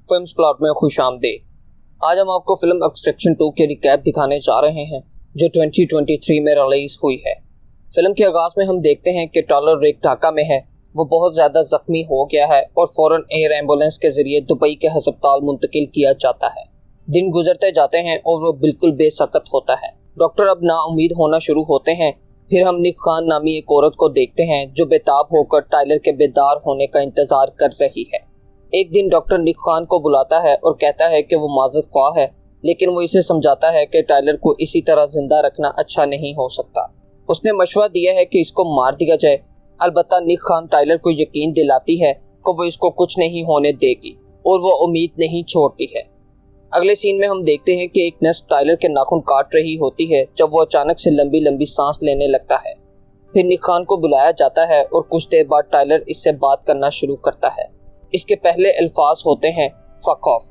Films plot में खुश आमदीद। आज हम आपको फिल्म एक्सट्रैक्शन 2 के रिकैप दिखाने जा रहे हैं जो 2023 में रिलीज हुई है। फिल्म के आगाज में हम देखते हैं कि टायलर रेक ढाका में है। वो बहुत ज़्यादा जख्मी हो गया है और फौरन एयर एम्बुलेंस के जरिए दुबई के अस्पताल मुंतकिल किया जाता है। दिन गुजरते जाते हैं और वो बिल्कुल बेसकत होता है। डॉक्टर अब नाउम्मीद होना शुरू होते हैं। फिर हम निक खान नामी एक औरत को देखते हैं जो बेताब होकर टायलर के बेदार होने का इंतजार कर रही है। एक दिन डॉक्टर निक खान को बुलाता है और कहता है कि वो माजरत ख्वाह है, लेकिन वो इसे समझाता है कि टायलर को इसी तरह जिंदा रखना अच्छा नहीं हो सकता। उसने मशवरा दिया है कि इसको मार दिया जाए। अलबत्ता निक खान टायलर को यकीन दिलाती है कि वो इसको कुछ नहीं होने देगी और वो उम्मीद नहीं छोड़ती है। अगले सीन में हम देखते हैं कि एक नर्स टायलर के नाखून काट रही होती है जब वो अचानक से लंबी लंबी सांस लेने लगता है। फिर निक खान को बुलाया जाता है और कुछ देर बाद टायलर इससे बात करना शुरू करता है। इसके पहले अल्फाज होते हैं फक ऑफ।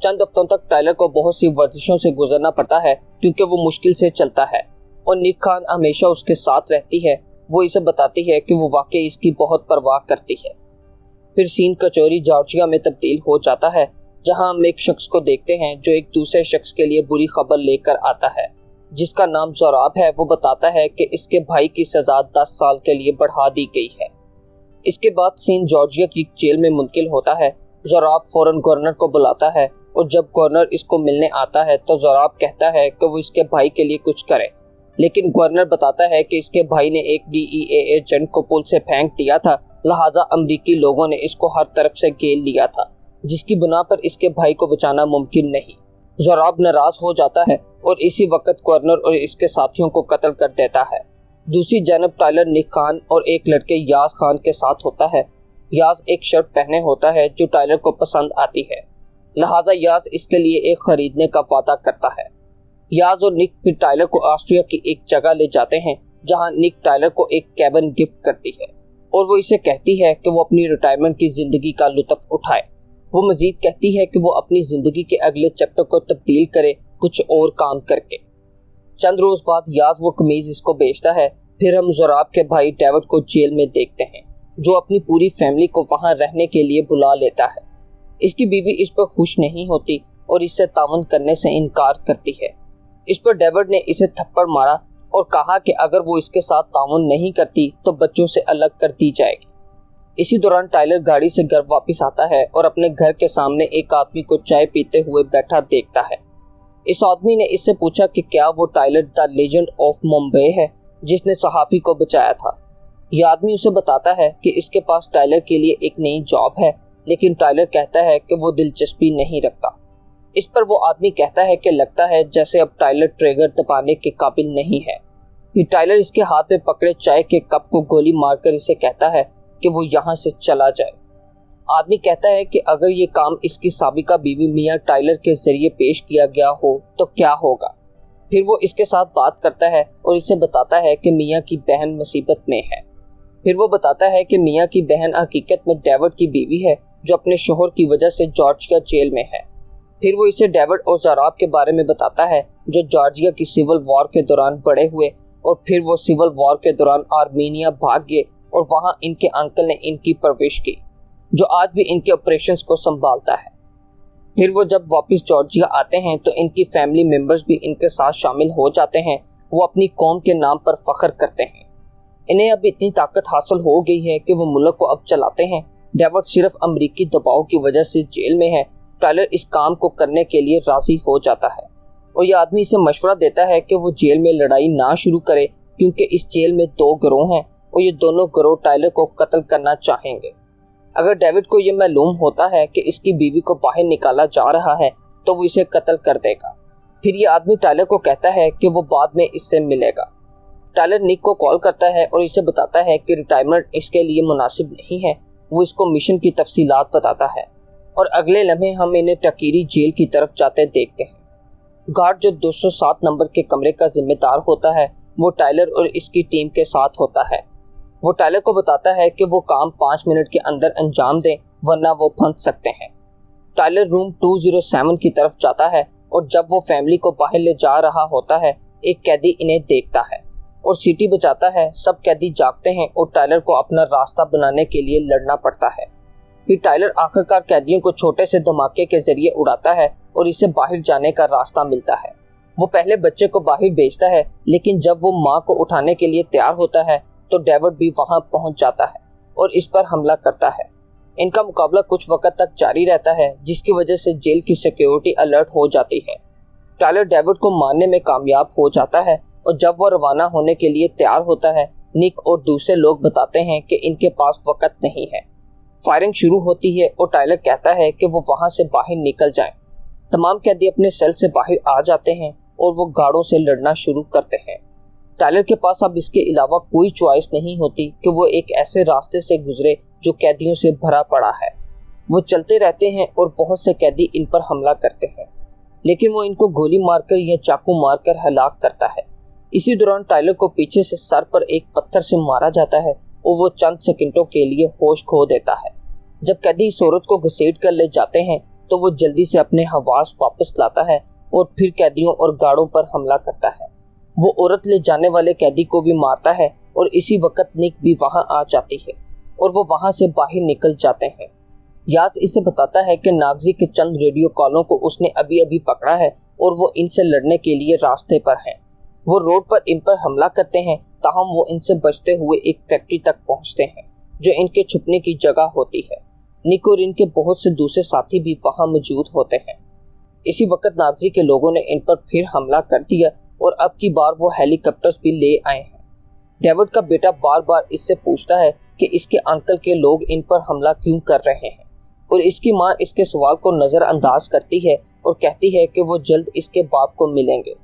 चंद हफ्तों तक टायलर को बहुत सी वर्जिशों से गुजरना पड़ता है क्योंकि वो मुश्किल से चलता है और निक खान हमेशा उसके साथ रहती है। वो इसे बताती है कि वो वाकई इसकी बहुत परवाह करती है। फिर सीन कचौरी जॉर्जिया में तब्दील हो जाता है जहां हम एक शख्स को देखते हैं जो एक दूसरे शख्स के लिए बुरी खबर लेकर आता है जिसका नाम ज़ोराब है। वो बताता है कि इसके भाई की सज़ा 10 साल के लिए बढ़ा दी गई है। इसके बाद सीन जॉर्जिया की जेल में मुंतकिल होता है। ज़ोराब फौरन गवर्नर को बुलाता है और जब गवर्नर इसको मिलने आता है तो ज़ोराब कहता है कि वो इसके भाई के लिए कुछ करे, लेकिन गवर्नर बताता है कि इसके भाई ने एक DEA एजेंट को पुल से फेंक दिया था, लिहाजा अमरीकी लोगों ने इसको हर तरफ से घेर लिया था, जिसकी बुना पर इसके भाई को बचाना मुमकिन नहीं। ज़ोराब नाराज हो जाता है और इसी वक्त गवर्नर और इसके साथियों को कत्ल कर देता है। दूसरी जानब टायलर निक खान और एक लड़के यास खान के साथ होता है। यास एक शर्ट पहने होता है जो टायलर को पसंद आती है, लिहाजा यास इसके लिए एक खरीदने का वादा करता है। यास और निक फिर टायलर को ऑस्ट्रिया की एक जगह ले जाते हैं जहां निक टायलर को एक कैबिन गिफ्ट करती है और वो इसे कहती है कि वो अपनी रिटायरमेंट की जिंदगी का लुत्फ उठाए। वो मजीद कहती है कि वो अपनी जिंदगी के अगले चैप्टर को तब्दील करे कुछ और काम करके। चंद रोज बाद यास वो कमीज इसको बेचता है। फिर हम ज़ोराब के भाई डेविड को जेल में देखते हैं जो अपनी पूरी फैमिली को वहां रहने के लिए बुला लेता है। इसकी बीवी इस पर खुश नहीं होती और इससे तावन करने से इनकार करती है। इस पर डेविड ने इसे थप्पड़ मारा और कहा कि अगर वो इसके साथ तावन नहीं करती तो बच्चों से अलग कर दी जाएगी। इसी दौरान टायलर गाड़ी से घर वापस आता है और अपने घर के सामने एक आदमी को चाय पीते हुए बैठा देखता है। इस आदमी ने इससे पूछा कि क्या वो Tyler the legend of Mumbai है जिसने सहाफ़ी को बचाया था। यह आदमी उसे बताता है कि इसके पास टायलर के लिए एक नई जॉब है, लेकिन टायलर कहता है कि वो दिलचस्पी नहीं रखता। इस पर वो आदमी कहता है कि लगता है जैसे अब टायलर ट्रिगर दबाने के काबिल नहीं है। फिर टायलर इसके हाथ में पकड़े चाय के कप को गोली मारकर इसे कहता है कि वो यहाँ से चला जाए। आदमी कहता है कि अगर ये काम इसकी साबिका बीवी मियाँ टायलर के जरिए पेश किया गया हो तो क्या होगा। फिर वो इसके साथ बात करता है और इसे बताता है कि मियाँ की बहन मुसीबत में है। फिर वो बताता है कि मियाँ की बहन हकीकत में डेविड की बीवी है जो अपने शोहर की वजह से जॉर्जिया जेल में है। फिर वो इसे डेविड और ज़ोराब के बारे में बताता है जो जॉर्जिया की सिविल वॉर के दौरान बड़े हुए और फिर वो सिविल वॉर के दौरान आर्मीनिया भाग गए और वहाँ इनके अंकल ने इनकी परवरिश की जो आज भी इनके ऑपरेशंस को संभालता है। फिर वो जब वापस जॉर्जिया आते हैं तो इनकी फैमिली मेंबर्स भी इनके साथ शामिल हो जाते हैं। वो अपनी कौम के नाम पर फख्र करते हैं। इन्हें अब इतनी ताकत हासिल हो गई है कि वो मुल्क को अब चलाते हैं। डेविड सिर्फ अमरीकी दबाव की वजह से जेल में है। टायलर इस काम को करने के लिए राजी हो जाता है और यह आदमी इसे मशवरा देता है कि वो जेल में लड़ाई ना शुरू करे क्योंकि इस जेल में 2 गिरोह हैं और ये दोनों गिरोह टायलर को कत्ल करना चाहेंगे। अगर डेविड को यह मालूम होता है कि इसकी बीवी को बाहर निकाला जा रहा है तो वो इसे कत्ल कर देगा। फिर ये आदमी टायलर को कहता है कि वो बाद में इससे मिलेगा। टायलर निक को कॉल करता है और इसे बताता है कि रिटायरमेंट इसके लिए मुनासिब नहीं है। वो इसको मिशन की तफसीलात बताता है और अगले लम्हे हम इन्हें टकीरी जेल की तरफ जाते देखते हैं। गार्ड जो 207 नंबर के कमरे का जिम्मेदार होता है वो टायलर और इसकी टीम के साथ होता है। वो टायलर को बताता है कि वो काम 5 मिनट के अंदर अंजाम दें वरना वो फंस सकते हैं। टायलर रूम 207 की तरफ जाता है और जब वो फैमिली को बाहर ले जा रहा होता है एक कैदी इन्हें देखता है और सीटी बजाता है। सब कैदी जागते हैं और टायलर को अपना रास्ता बनाने के लिए लड़ना पड़ता है। कि टाइलर आखिरकार कैदियों को छोटे से धमाके के जरिए उड़ाता है और इसे बाहर जाने का रास्ता मिलता है। वो पहले बच्चे को बाहर भेजता है, लेकिन जब वो माँ को उठाने के लिए तैयार होता है तो डेविड भी वहां पहुंच जाता है और इस पर हमला करता है। इनका मुकाबला कुछ वक्त तक जारी रहता है, जिसकी वजह से जेल की सिक्योरिटी अलर्ट हो जाती है। टाइलर डेविड को मारने में कामयाब हो जाता है और जब वो रवाना होने के लिए तैयार होता है, निक और दूसरे लोग बताते हैं कि इनके पास वक्त नहीं है। फायरिंग शुरू होती है और टाइलर कहता है कि वो वहां से बाहर निकल जाएं। तमाम कैदी अपने सेल से बाहर आ जाते हैं और वो गार्डों से लड़ना शुरू करते हैं। टाइलर के पास अब इसके अलावा कोई चॉइस नहीं होती कि वो एक ऐसे रास्ते से गुजरे जो कैदियों से भरा पड़ा है। वो चलते रहते हैं और बहुत से कैदी इन पर हमला करते हैं, लेकिन वो इनको गोली मारकर या चाकू मारकर हलाक करता है। इसी दौरान टाइलर को पीछे से सर पर एक पत्थर से मारा जाता है और वो चंद सेकंडों के लिए होश खो देता है। जब कैदी इस औरत को घसीट कर ले जाते हैं तो वो जल्दी से अपने हवास वापस लाता है और फिर कैदियों और गार्डों पर हमला करता है। वो औरत ले जाने वाले कैदी को भी मारता है और इसी वक्त निक भी वहां आ जाती है और वो वहां से बाहर निकल जाते हैं। यास इसे बताता है कि नागजी के चंद रेडियो कॉलों को उसने अभी अभी पकड़ा है और वो इनसे लड़ने के लिए रास्ते पर हैं। वो रोड पर इन पर हमला करते हैं, ताहम वो इनसे बचते हुए एक फैक्ट्री तक पहुंचते हैं जो इनके छुपने की जगह होती है। निक और इनके बहुत से दूसरे साथी भी वहां मौजूद होते हैं। इसी वक्त नागजी के लोगों ने इन पर फिर हमला कर दिया और अब की बार वो हेलीकॉप्टर्स भी ले आए हैं। डेविड का बेटा बार बार इससे पूछता है कि इसके अंकल के लोग इन पर हमला क्यों कर रहे हैं और इसकी माँ इसके सवाल को नज़रअंदाज करती है और कहती है कि वो जल्द इसके बाप को मिलेंगे।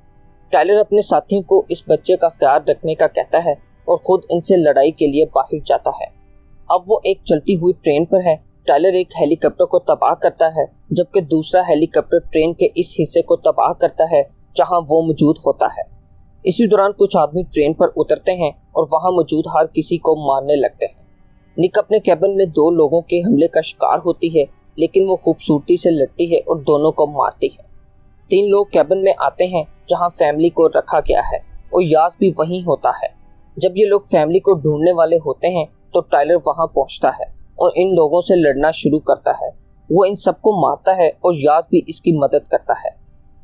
टाइलर अपने साथियों को इस बच्चे का ख्याल रखने का कहता है और खुद इनसे लड़ाई के लिए बाहर जाता है। अब वो एक चलती हुई ट्रेन पर है। टाइलर एक हेलीकॉप्टर को तबाह करता है, जबकि दूसरा हेलीकॉप्टर ट्रेन के इस हिस्से को तबाह करता है जहां वो मौजूद होता है। इसी दौरान कुछ आदमी ट्रेन पर उतरते हैं और वहां मौजूद हर किसी को मारने लगते हैं। निक अपने कैबिन में 2 लोगों के हमले का शिकार होती है, लेकिन वो खूबसूरती से लड़ती है और दोनों को मारती है। 3 लोग कैबिन में आते हैं जहां फैमिली को रखा गया है और यास भी वहीं होता है। जब ये लोग फैमिली को ढूंढने वाले होते हैं तो टाइलर वहां पहुंचता है और इन लोगों से लड़ना शुरू करता है। वो इन सबको मारता है और यास भी इसकी मदद करता है।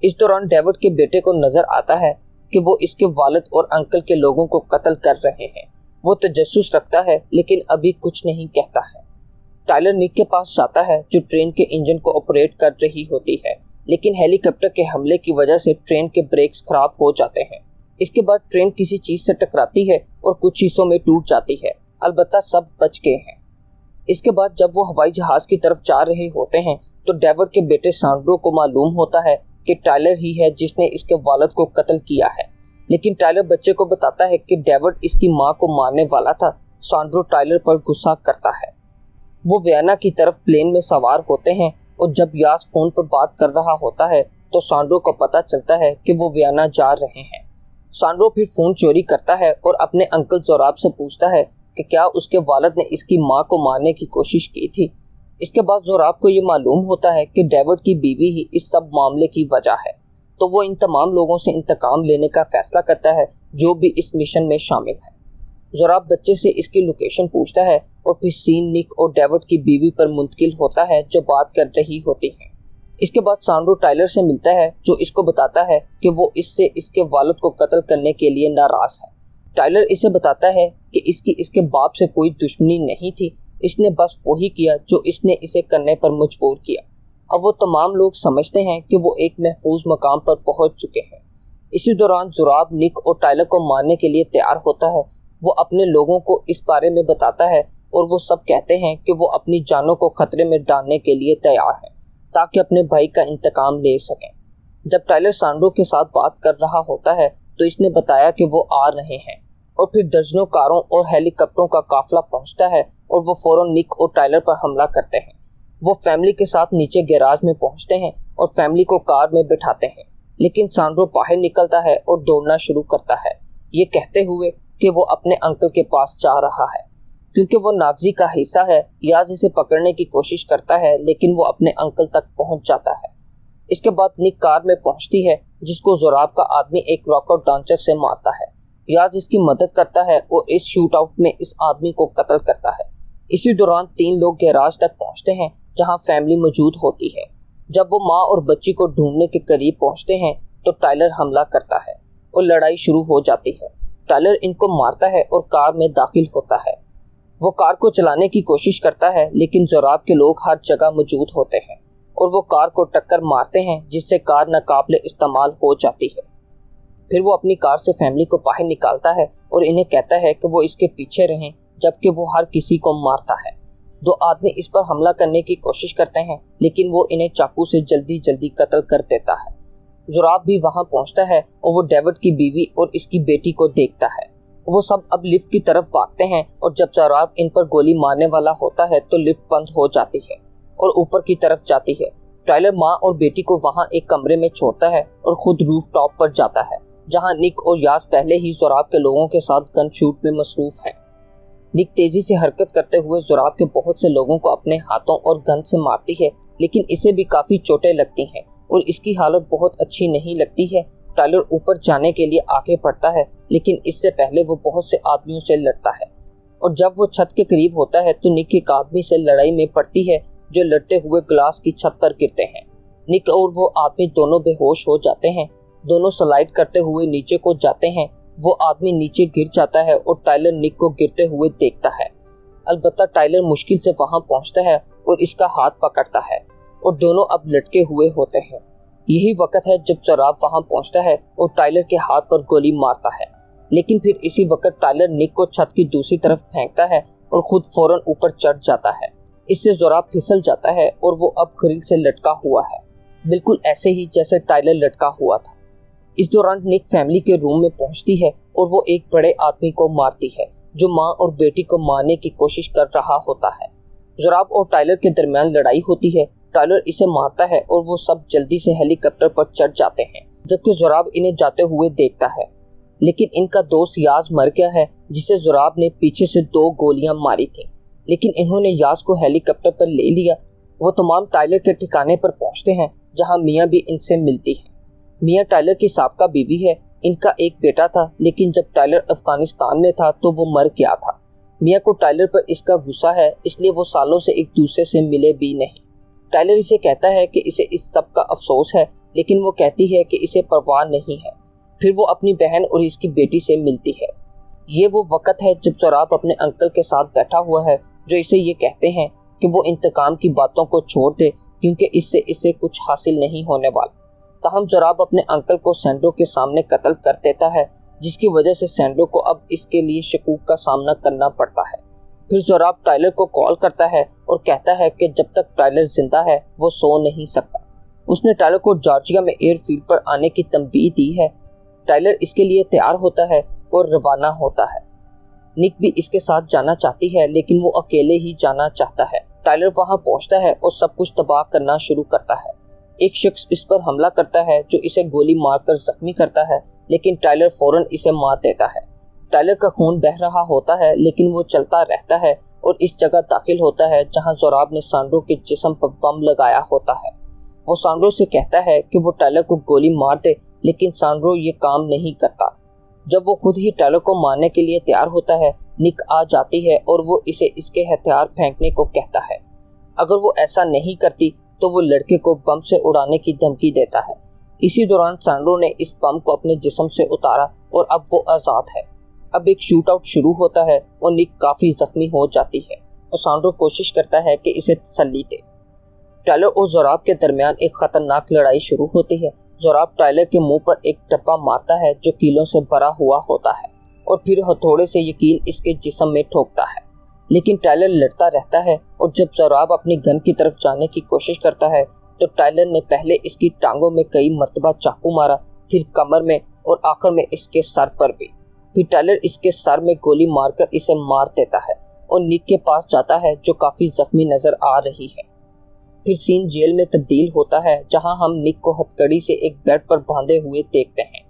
इस दौरान डेविड के बेटे को नजर आता है कि वो इसके वालिद और अंकल के लोगों को कत्ल कर रहे हैं। वो तजस्सुस रखता है लेकिन अभी कुछ नहीं कहता है। टाइलर निक के पास जाता है जो ट्रेन के इंजन को ऑपरेट कर रही होती है, लेकिन हेलीकॉप्टर के हमले की वजह से ट्रेन के ब्रेक्स खराब हो जाते हैं। इसके बाद ट्रेन किसी चीज से टकराती है और कुछ हिस्सों में टूट जाती है, अलबत्ता सब बच गए हैं। इसके बाद जब वो हवाई जहाज की तरफ जा रहे होते हैं तो डेविड के बेटे सांड्रो को मालूम होता है कि टाइलर ही है जिसने इसके वालिद को कत्ल किया है, लेकिन टाइलर बच्चे को बताता है कि डेविड इसकी माँ को मारने वाला था। सांड्रो टाइलर पर गुस्सा करता है। वो वियना की तरफ प्लेन में सवार होते हैं और जब यास फोन पर बात कर रहा होता है तो सांड्रो को पता चलता है कि वो वियना जा रहे हैं। सांड्रो फिर फोन चोरी करता है और अपने अंकल जोराब से पूछता है कि क्या उसके वालिद ने इसकी माँ को मारने की कोशिश की थी। इसके बाद जोराब को ये मालूम होता है कि डेविड की बीवी ही इस सब मामले की वजह है, तो वो इन तमाम लोगों से इंतकाम लेने का फैसला करता है जो भी इस मिशन में शामिल है। जोराब बच्चे से इसकी लोकेशन पूछता है और फिर सीन निक और डेविड की बीवी पर मुंतकिल होता है जो बात कर रही होती हैं। इसके बाद सांड्रो टाइलर से मिलता है जो इसको बताता है कि वो इससे इसके वालिद को कत्ल करने के लिए नाराज है। टाइलर इसे बताता है कि इसके बाप से कोई दुश्मनी नहीं थी, इसने बस वही किया जो इसने इसे करने पर मजबूर किया। अब वो तमाम लोग समझते हैं कि वो एक महफूज मकाम पर पहुंच चुके हैं। इसी दौरान जोराब निक और टाइलर को मारने के लिए तैयार होता है। वो अपने लोगों को इस बारे में बताता है और वो सब कहते हैं कि वो अपनी जानों को खतरे में डालने के लिए तैयार हैं ताकि अपने भाई का इंतकाम ले सकें। जब टाइलर सांड्रो के साथ बात कर रहा होता है तो इसने बताया कि वो आ रहे हैं और फिर दर्जनों कारों और हेलीकॉप्टरों का काफिला पहुंचता है और वो फौरन निक और टाइलर पर हमला करते हैं। वो फैमिली के साथ नीचे गैराज में पहुंचते हैं और फैमिली को कार में बिठाते हैं, लेकिन सांड्रो बाहर निकलता है और दौड़ना शुरू करता है, ये कहते हुए कि वो अपने अंकल के पास जा रहा है। क्योंकि वो नागजी का हिस्सा है, याज इसे पकड़ने की कोशिश करता है लेकिन वो अपने अंकल तक पहुंच जाता है। इसके बाद निक कार में पहुंचती है जिसको जोराब का आदमी एक रॉकेट लॉन्चर से मारता है। याज इसकी मदद करता है और इस शूट आउट में इस आदमी को कत्ल करता है। इसी दौरान तीन लोग गैराज तक पहुंचते हैं जहां फैमिली मौजूद होती है। जब वो माँ और बच्ची को ढूंढने के करीब पहुंचते हैं तो टाइलर हमला करता है और लड़ाई शुरू हो जाती है। टाइलर इनको मारता है और कार में दाखिल होता है। वो कार को चलाने की कोशिश करता है लेकिन जोराब के लोग हर जगह मौजूद होते हैं और वो कार को टक्कर मारते हैं जिससे कार नाकाबिले इस्तेमाल हो जाती है। फिर वो अपनी कार से फैमिली को बाहर निकालता है और इन्हें कहता है कि वो इसके पीछे रहें, जबकि वो हर किसी को मारता है। दो आदमी इस पर हमला करने की कोशिश करते हैं लेकिन वो इन्हें चाकू से जल्दी जल्दी कत्ल कर देता है। जोराब भी वहां पहुंचता है और वो डेविड की बीवी और इसकी बेटी को देखता है। वो सब अब लिफ्ट की तरफ भागते हैं और जब जोराब इन पर गोली मारने वाला होता है तो लिफ्ट बंद हो जाती है और ऊपर की तरफ जाती है। टाइलर माँ और बेटी को वहां एक कमरे में छोड़ता है और खुद रूफ टॉप पर जाता है जहां निक और यास पहले ही जोराब के लोगों के साथ गन शूट में मसरूफ हैं। निक तेजी से हरकत करते हुए जोराब के बहुत से लोगों को अपने हाथों और गन से मारती है लेकिन इसे भी काफी चोटें लगती हैं और इसकी हालत बहुत अच्छी नहीं लगती है। टाइलर ऊपर जाने के लिए आगे बढ़ता है लेकिन इससे पहले वो बहुत से आदमियों से लड़ता है और जब वो छत के करीब होता है तो निक एक आदमी से लड़ाई में पड़ती है जो लड़ते हुए ग्लास की छत पर गिरते हैं। निक और वो आदमी दोनों बेहोश हो जाते हैं। दोनों स्लाइड करते हुए नीचे को जाते हैं। वो आदमी नीचे गिर जाता है और टाइलर निक को गिरते हुए देखता है। अलबत्ता टाइलर मुश्किल से वहां पहुंचता है और इसका हाथ पकड़ता है और दोनों अब लटके हुए होते हैं। यही वक्त है जब जोराब वहां पहुंचता है और टाइलर के हाथ पर गोली मारता है, लेकिन फिर इसी वक्त टाइलर निक को छत की दूसरी तरफ फेंकता है और खुद फौरन ऊपर चढ़ जाता है। इससे जोराब फिसल जाता है और वो अब ग्रिल से लटका हुआ है, बिल्कुल ऐसे ही जैसे टाइलर लटका हुआ था। इस दौरान निक फैमिली के रूम में पहुंचती है और वो एक बड़े आदमी को मारती है जो माँ और बेटी को मारने की कोशिश कर रहा होता है। जोराब और टाइलर के दरमियान लड़ाई होती है। टाइलर इसे मारता है और वो सब जल्दी से हेलीकॉप्टर पर चढ़ जाते हैं, जबकि जोराब इन्हें जाते हुए देखता है। लेकिन इनका दोस्त यास मर गया है जिसे जोराब ने पीछे से 2 गोलियां मारी थी, लेकिन इन्होंने यास को हेलीकॉप्टर पर ले लिया। वो तमाम टाइलर के ठिकाने पर पहुंचते हैं जहां मियाँ भी इनसे मिलती है। मियाँ टाइलर की साबका बीवी है। इनका एक बेटा था लेकिन जब टाइलर अफगानिस्तान में था तो वो मर गया था। मियाँ को टाइलर पर इसका गुस्सा है, इसलिए वो सालों से एक दूसरे से मिले भी नहीं। टाइलर इसे कहता है कि इसे इस सब का अफसोस है, लेकिन वो कहती है कि इसे परवाह नहीं है। फिर वो अपनी बहन और इसकी बेटी से मिलती है। ये वो वक्त है जब जोराब अपने अंकल के साथ बैठा हुआ है जो इसे ये कहते हैं कि वो इंतकाम की बातों को छोड़ दे क्योंकि इससे इसे कुछ हासिल नहीं होने वाला। ताहम जोराब अपने अंकल को सैंड्रो के सामने कत्ल कर देता है, जिसकी वजह से सैंड्रो को अब इसके लिए शकूक का सामना करना पड़ता है। फिर जोराब टाइलर को कॉल करता है और कहता है कि जब तक टाइलर जिंदा है वो सो नहीं सकता। उसने टाइलर को जॉर्जिया में एयरफील्ड पर आने की तंबीह दी है। टाइलर इसके लिए तैयार होता है और रवाना होता है। निक भी इसके साथ जाना चाहती है लेकिन वो अकेले ही जाना चाहता है। टाइलर वहां पहुंचता है और सब कुछ तबाह करना शुरू करता है। एक शख्स इस पर हमला करता है जो इसे गोली मारकर जख्मी करता है, लेकिन टाइलर फौरन इसे मार देता है। टाइलर का खून बह रहा होता है लेकिन वो चलता रहता है और इस जगह दाखिल होता है जहां जोराब ने सैंड्रो के जिस्म पर बम लगाया होता है। वो सैंड्रो से कहता है कि वो टाइलर को गोली मार दे, लेकिन सैंड्रो ये काम नहीं करता। जब वो खुद ही टाइलर को मारने के लिए तैयार होता है, निक आ जाती है और वो इसे इसके हथियार फेंकने को कहता है। अगर वो ऐसा नहीं करती तो वो लड़के को बम से उड़ाने की धमकी देता है। इसी दौरान सैंड्रो ने इस बम को अपने जिस्म से उतारा और अब वो आज़ाद है। अब एक शूट आउट शुरू होता है और निक काफी जख्मी हो जाती है और सैंड्रो कोशिश करता है कि इसे तसल्ली दे। टाइलर और जोराब के दरमियान एक खतरनाक लड़ाई शुरू होती है। जोराब टाइलर के मुंह पर एक टप्पा मारता है जो कीलों से भरा हुआ होता है और फिर हथौड़े से ये कील इसके जिस्म में ठोकता है, लेकिन टाइलर लड़ता रहता है। और जब जोराब अपनी गन की तरफ जाने की कोशिश करता है तो टाइलर ने पहले इसकी टांगों में कई मर्तबा चाकू मारा, फिर कमर में और आखिर में इसके सर पर भी। फिर टाइलर इसके सर में गोली मारकर इसे मार देता है और निक के पास जाता है जो काफी जख्मी नजर आ रही है। फिर सीन जेल में तब्दील होता है जहां हम निक को हथकड़ी से एक बेड पर बांधे हुए देखते हैं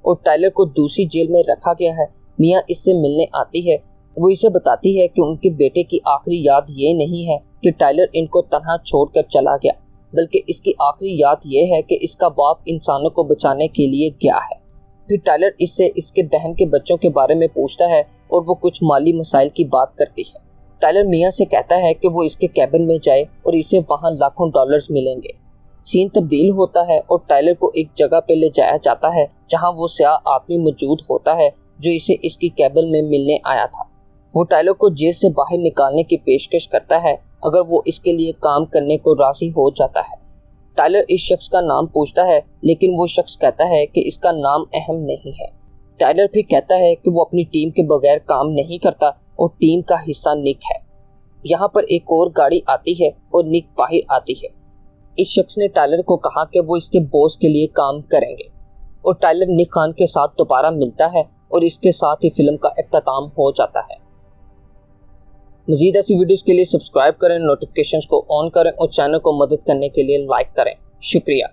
और टाइलर को दूसरी जेल में रखा गया है। मियाँ इससे मिलने आती है। वो इसे बताती है कि उनके बेटे की आखिरी याद ये नहीं है कि टाइलर इनको तन्हा छोड़कर चला गया, बल्कि इसकी आखिरी याद ये है कि इसका बाप इंसानों को बचाने के लिए गया है। फिर टाइलर इससे इसके बहन के बच्चों के बारे में पूछता है और वो कुछ माली मसाइल की बात करती है। टायलर मिया से कहता है कि वो इसके कैबिन में जाए और इसे वहां लाखों डॉलर्स मिलेंगे। सीन तब्दील होता है और टायलर को एक जगह पे ले जाया जाता है जहां वो स्याह आदमी मौजूद होता है जो इसे इसकी कैबिन में मिलने आया था। वो टायलर को जेल से बाहर निकालने की पेशकश करता है अगर वो इसके लिए काम करने को राजी हो जाता है। टायलर इस शख्स का नाम पूछता है लेकिन वो शख्स कहता है कि इसका नाम अहम नहीं है। टायलर भी कहता है कि वो अपनी टीम के बगैर काम नहीं करता और टीम का हिस्सा निक है। यहाँ पर एक और गाड़ी आती है और निक बाहर आती है। इस शख्स ने टायलर को कहा कि वो इसके बॉस के लिए काम करेंगे और टायलर निक खान के साथ दोबारा मिलता है और इसके साथ ही फिल्म का इख्तिताम हो जाता है। मज़ीद ऐसी वीडियोस के लिए सब्सक्राइब करें, नोटिफिकेशंस को ऑन करें और चैनल को मदद करने के लिए लाइक करें। शुक्रिया।